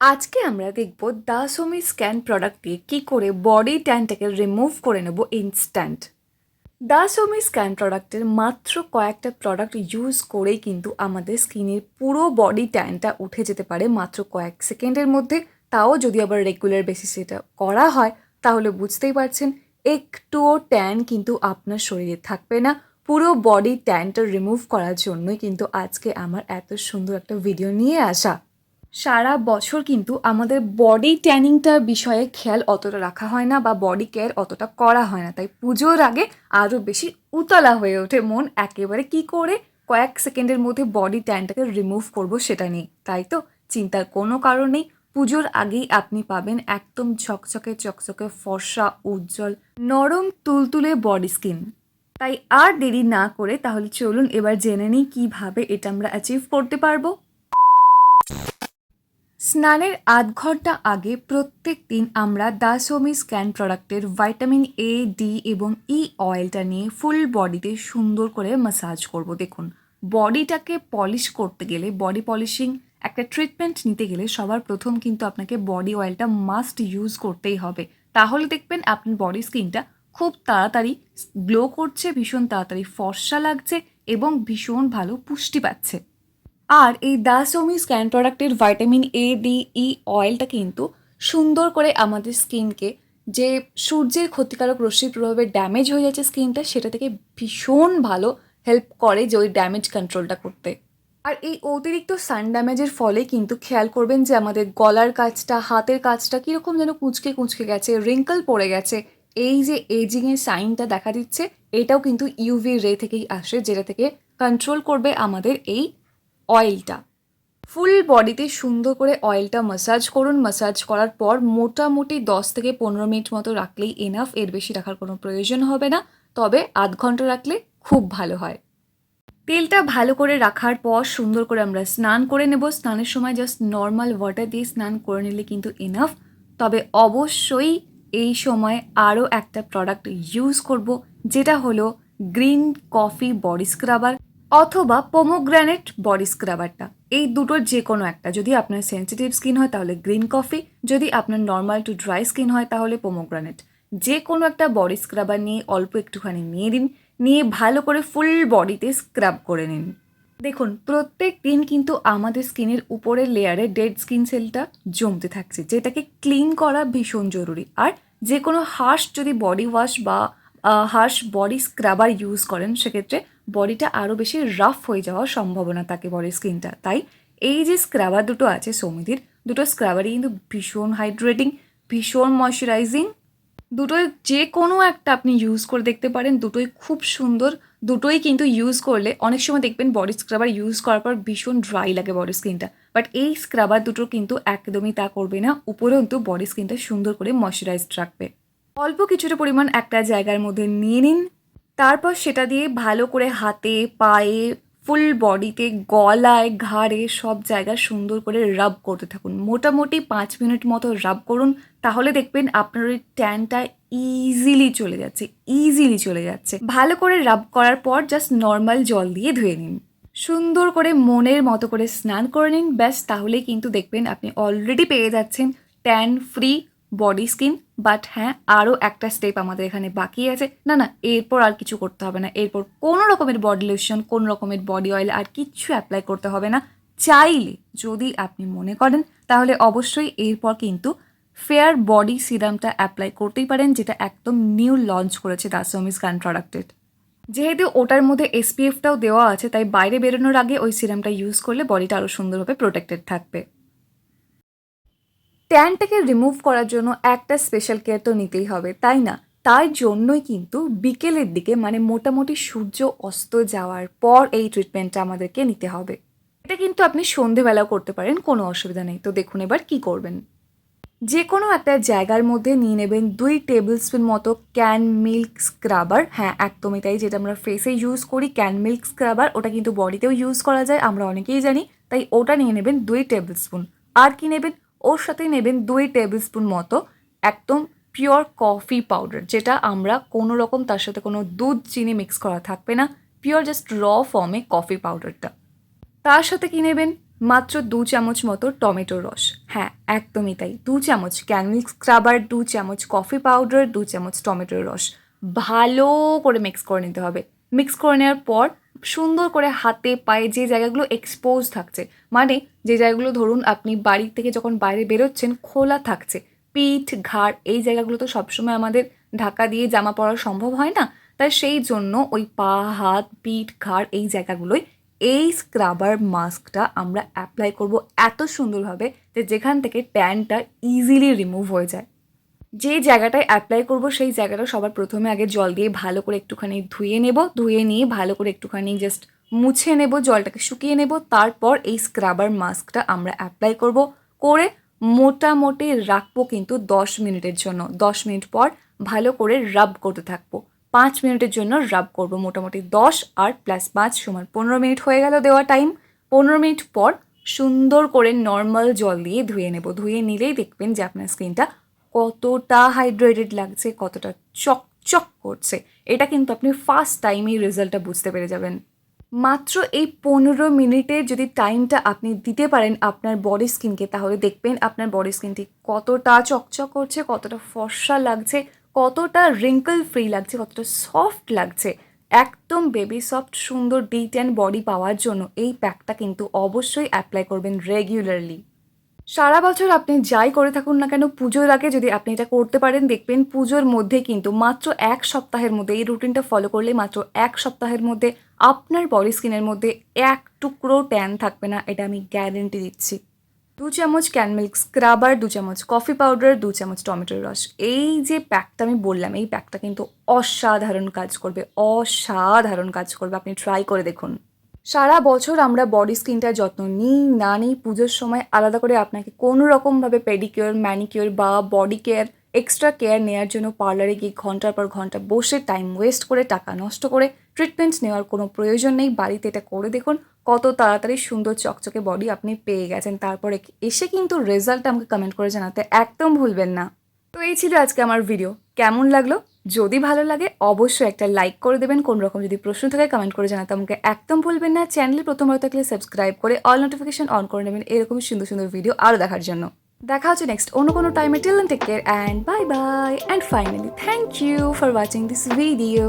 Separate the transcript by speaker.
Speaker 1: আজকে আমরা দেখব দা সোমি স্ক্যান প্রোডাক্ট দিয়ে কী করে বডি ট্যানটাকে রিমুভ করে নেব ইনস্ট্যান্ট। দা সোমি স্ক্যান প্রোডাক্টের মাত্র কয়েকটা প্রোডাক্ট ইউজ করেই কিন্তু আমাদের স্কিনের পুরো বডি ট্যানটা উঠে যেতে পারে মাত্র কয়েক সেকেন্ডের মধ্যে। তাও যদি আবার রেগুলার বেসিসে এটা করা হয় তাহলে বুঝতেই পারছেন একটুও ট্যান কিন্তু আপনার শরীরে থাকবে না। পুরো বডি ট্যানটা রিমুভ করার জন্যই কিন্তু আজকে আমার এত সুন্দর একটা ভিডিও নিয়ে আসা। সারা বছর কিন্তু আমাদের বডি ট্যানিংটার বিষয়ে খেয়াল অতটা রাখা হয় না বা বডি কেয়ার অতটা করা হয় না, তাই পুজোর আগে আরও বেশি উতলা হয়ে ওঠে মন একেবারে কি করে কয়েক সেকেন্ডের মধ্যে বডি ট্যানটাকে রিমুভ করব সেটা নিয়ে। তাই তো চিন্তার কোনো কারণ নেই, পুজোর আগেই আপনি পাবেন একদম ঝকঝকে চকচকে ফর্সা উজ্জ্বল নরম তুলতুলে বডি স্কিন। তাই আর দেরি না করে তাহলে চলুন এবার জেনে নিই কীভাবে এটা আমরা অ্যাচিভ করতে পারবো। স্নানের আধ ঘন্টা আগে প্রত্যেক দিন আমরা দা সোমি স্ক্যান প্রোডাক্টের ভাইটামিন এ, ডি এবং ই অয়েলটা নিয়ে ফুল বডিতে সুন্দর করে ম্যাসাজ করব। দেখুন, বডিটাকে পলিশ করতে গেলে, বডি পলিশিং একটা ট্রিটমেন্ট নিতে গেলে সবার প্রথম কিন্তু আপনাকে বডি অয়েলটা মাস্ট ইউজ করতেই হবে। তাহলে দেখবেন আপনার বডি স্কিনটা খুব তাড়াতাড়ি গ্লো করছে, ভীষণ তাড়াতাড়ি ফর্সা লাগছে এবং ভীষণ ভালো পুষ্টি পাচ্ছে। আর এই দা সোমি স্ক্যান প্রোডাক্টের ভাইটামিন এ, ডি, ই অয়েলটা কিন্তু সুন্দর করে আমাদের স্কিনকে যে সূর্যের ক্ষতিকারক রশ্মির প্রভাবে ড্যামেজ হয়ে যাচ্ছে স্কিনটা, সেটা থেকে ভীষণ ভালো হেল্প করে যে ওই ড্যামেজ কন্ট্রোলটা করতে। আর এই অতিরিক্ত সান ড্যামেজের ফলে কিন্তু খেয়াল করবেন যে আমাদের গলার কাছটা, হাতের কাছটা কীরকম যেন কুঁচকে কুঁচকে গেছে, রিঙ্কল পড়ে গেছে। এই যে এজিংয়ের সাইনটা দেখা দিচ্ছে, এটাও কিন্তু ইউভি রে থেকেই আসে, যেটা থেকে কন্ট্রোল করবে আমাদের এই অয়েলটা। ফুল বডিতে সুন্দর করে অয়েলটা ম্যাসাজ করুন। ম্যাসাজ করার পর মোটামুটি 10 থেকে 15 মিনিট মতো রাখলেই এনাফ, এর বেশি রাখার কোনো প্রয়োজন হবে না। তবে আধ ঘন্টা রাখলে খুব ভালো হয়। তেলটা ভালো করে রাখার পর সুন্দর করে আমরা স্নান করে নেব। স্নানের সময় জাস্ট নর্মাল ওয়াটার দিয়ে স্নান করে নিলে কিন্তু এনাফ। তবে অবশ্যই এই সময় আরও একটা প্রোডাক্ট ইউজ করব, যেটা হলো গ্রিন কফি বডি স্ক্রাবার অথবা পোমোগ্রানেট বডি স্ক্রাবারটা। এই দুটোর যে কোনো একটা, যদি আপনার সেন্সিটিভ স্কিন হয় তাহলে গ্রিন কফি, যদি আপনার নর্মাল টু ড্রাই স্কিন হয় তাহলে পোমোগ্রানেট। যে কোনো একটা বডি স্ক্রাবার নিয়ে অল্প একটুখানি নিয়ে দিন, নিয়ে ভালো করে ফুল বডিতে স্ক্রাব করে নিন। দেখুন, প্রত্যেক দিন কিন্তু আমাদের স্কিনের উপরের লেয়ারে ডেড স্কিন সেলটা জমতে থাকছে, যেটাকে ক্লিন করা ভীষণ জরুরি। আর যে কোনো হার্শ যদি বডি ওয়াশ বা হার্শ বডি স্ক্রাবার ইউজ করেন, সেক্ষেত্রে বডিটা আরও বেশি রাফ হয়ে যাওয়ার সম্ভাবনা থাকে বডি স্কিনটা। তাই এই যে স্ক্রাবার দুটো আছে সৌমিদির, দুটো স্ক্রাবারই কিন্তু ভীষণ হাইড্রেটিং, ভীষণ ময়শ্চারাইজিং। দুটোই যে কোনো একটা আপনি ইউজ করে দেখতে পারেন, দুটোই খুব সুন্দর। দুটোই কিন্তু ইউজ করলে অনেক সময় দেখবেন বডি স্ক্রাবার ইউজ করার পর ভীষণ ড্রাই লাগে বডি স্কিনটা, বাট এই স্ক্রাবার দুটো কিন্তু একদমই তা করবে না, উপরন্তু বডি স্কিনটা সুন্দর করে ময়শ্চারাইজড রাখবে। অল্প কিছুটা পরিমাণ একটা জায়গার মধ্যে নিয়ে নিন, তারপর সেটা দিয়ে ভালো করে হাতে, পায়ে, ফুল বডিতে, গলায়, ঘাড়ে সব জায়গায় সুন্দর করে রাব করতে থাকুন। মোটামুটি 5 মিনিট মতো রাব করুন, তাহলে দেখবেন আপনার ওই ট্যানটা ইজিলি চলে যাচ্ছে। ভালো করে রাব করার পর জাস্ট নর্মাল জল দিয়ে ধুয়ে নিন, সুন্দর করে মনের মতো করে স্নান করে নিন, ব্যাস। তাহলেই কিন্তু দেখবেন আপনি অলরেডি পেয়ে যাচ্ছেন tan free body skin. But হ্যাঁ, আরও একটা স্টেপ আমাদের এখানে বাকি আছে। না, এরপর আর কিছু করতে হবে না। এরপর কোনো রকমের বডি লোশন, কোনো রকমের বডি অয়েল আর কিচ্ছু অ্যাপ্লাই করতে হবে না। চাইলে যদি আপনি মনে করেন তাহলে অবশ্যই এরপর কিন্তু ফেয়ার বডি সিরামটা অ্যাপ্লাই করতেই পারেন, যেটা একদম নিউ লঞ্চ করেছে দা সোমি স্ক্যান প্রোডাক্টের। যেহেতু ওটার মধ্যে এসপিএফটাও দেওয়া আছে, তাই বাইরে বেরোনোর আগে ওই সিরামটা ইউজ করলে বডিটা আরও সুন্দরভাবে প্রোটেক্টেড থাকবে। ট্যানটাকে রিমুভ করার জন্য একটা স্পেশাল কেয়ার তো নিতেই হবে, তাই না? তার জন্যই কিন্তু বিকেলের দিকে, মানে মোটামুটি সূর্য অস্ত যাওয়ার পর এই ট্রিটমেন্টটা আমাদেরকে নিতে হবে। এটা কিন্তু আপনি সন্ধেবেলাও করতে পারেন, কোনো অসুবিধা নেই। তো দেখুন এবার কি করবেন। যে কোনো একটা জায়গার মধ্যে নিয়ে নেবেন 2 টেবিল স্পুন মতো ক্যান মিল্ক স্ক্রাবার। হ্যাঁ, একদমই তাই, যেটা আমরা ফেসে ইউজ করি ক্যান মিল্ক স্ক্রাবার, ওটা কিন্তু বডিতেও ইউজ করা যায়, আমরা অনেকেই জানি। তাই ওটা নিয়ে নেবেন 2 টেবিল স্পুন। আর কি নেবেন, ওর সাথে নেবেন 2 টেবিল স্পুন মতো একদম পিওর কফি পাউডার, যেটা আমরা কোনো রকম তার সাথে কোনো দুধ চিনি মিক্স করা থাকবে না, পিওর জাস্ট র ফর্মে কফি পাউডারটা। তার সাথে কি নেবেন, মাত্র 2 চামচ মতো টমেটোর রস, হ্যাঁ একদমই তাই, 2 চামচ ক্যানমিল্ক স্ক্রাবার, 2 চামচ কফি পাউডার, 2 চামচ টমেটোর রস, ভালো করে মিক্স করে নিতে হবে। মিক্স করে নেওয়ার পর সুন্দর করে হাতে পায়ে যে জায়গাগুলো এক্সপোজ থাকছে, মানে যে জায়গাগুলো ধরুন আপনি বাড়ি থেকে যখন বাইরে বেরোচ্ছেন খোলা থাকছে, পিঠ ঘাড় এই জায়গাগুলো তো সবসময় আমাদের ঢাকা দিয়ে জামা পরা সম্ভব হয় না, তাই সেই জন্য ওই পা হাত পিঠ ঘাড় এই জায়গাগুলোই এই স্ক্রাবার মাস্কটা আমরা অ্যাপ্লাই করব এত সুন্দরভাবে যে যেখান থেকে ট্যানটা ইজিলি রিমুভ হয়ে যায়। যে জায়গাটায় অ্যাপ্লাই করব সেই জায়গাটা সবার প্রথমে আগে জল দিয়ে ভালো করে একটুখানি ধুয়ে নেব, ধুয়ে নিয়ে ভালো করে একটুখানি জাস্ট মুছে নেব, জলটাকে শুকিয়ে নেব, তারপর এই স্ক্রাবার মাস্কটা আমরা অ্যাপ্লাই করব, করে মোটামুটি রাখবো কিন্তু 10 মিনিটের জন্য। 10 মিনিট পর ভালো করে রাব করতে থাকবো, 5 মিনিটের জন্য রাব করব, মোটামুটি 10 আর +5 সমান 15 মিনিট হয়ে গেল দেওয়া টাইম। 15 মিনিট পর সুন্দর করে নর্মাল জল দিয়ে ধুয়ে নেব, ধুয়ে নিলেই দেখবেন যে আপনার স্কিনটা কতটা হাইড্রেটেড লাগছে, কতটা চকচক করছে। এটা কিন্তু আপনি ফার্স্ট টাইমেই রেজাল্টটা বুঝতে পেরে যাবেন। মাত্র এই 15 মিনিটের যদি টাইমটা আপনি দিতে পারেন আপনার বডি স্কিনকে, তাহলে দেখবেন আপনার বডি স্কিনটি কতটা চকচক করছে, কতটা ফর্সা লাগছে, কতটা রিঙ্কল ফ্রি লাগছে, কতটা সফট লাগছে। একদম বেবি সফট সুন্দর ডি10 বডি পাওয়ার জন্য এই প্যাকটা কিন্তু অবশ্যই অ্যাপ্লাই করবেন রেগুলারলি। সারা বছর আপনি যাই করে থাকুন না কেন, পুজোর আগে যদি আপনি এটা করতে পারেন দেখবেন পুজোর মধ্যে কিন্তু মাত্র 1 সপ্তাহের মধ্যে এই রুটিনটা ফলো করলে মাত্র 1 সপ্তাহের মধ্যে আপনার বডি স্কিনের মধ্যে এক টুকরো ট্যান থাকবে না, এটা আমি গ্যারেন্টি দিচ্ছি। 2 চামচ ক্যানমিল্ক স্ক্রাবার, 2 চামচ কফি পাউডার, 2 চামচ টমেটোর রস, এই যে প্যাকটা আমি বললাম এই প্যাকটা কিন্তু অসাধারণ কাজ করবে, অসাধারণ কাজ করবে, আপনি ট্রাই করে দেখুন। সারা বছর আমরা বডি স্কিনটার যত্ন নিই না নিই, পুজোর সময় আলাদা করে আপনাকে কোনো রকমভাবে পেডিকিওর ম্যানিকিওর বা বডি কেয়ার এক্সট্রা কেয়ার নেওয়ার জন্য পার্লারে গিয়ে ঘন্টার পর ঘন্টা বসে টাইম ওয়েস্ট করে টাকা নষ্ট করে ট্রিটমেন্ট নেওয়ার কোনো প্রয়োজন নেই। বাড়িতে এটা করে দেখুন কত তাড়াতাড়ি সুন্দর চকচকে বডি আপনি পেয়ে গেছেন। তারপরে এসে কিন্তু রেজাল্টটা আমাকে কমেন্ট করে জানাতে একদম ভুলবেন না। তো এই ছিল আজকে আমার ভিডিও, কেমন লাগলো? যদি ভালো লাগে অবশ্যই একটা লাইক করে দেবেন, কোনো রকম যদি প্রশ্ন থাকে কমেন্ট করে জানাতে আমাকে একদম ভুলবেন না। চ্যানেলে প্রথমবার থাকলে সাবস্ক্রাইব করে অল নোটিফিকেশন অন করে নেবেন এরকম সুন্দর সুন্দর ভিডিও আরও দেখার জন্য। দেখা হচ্ছে নেক্সট অন্য কোনো টাইমে। Till then take care and bye bye, and finally thank you for watching this video.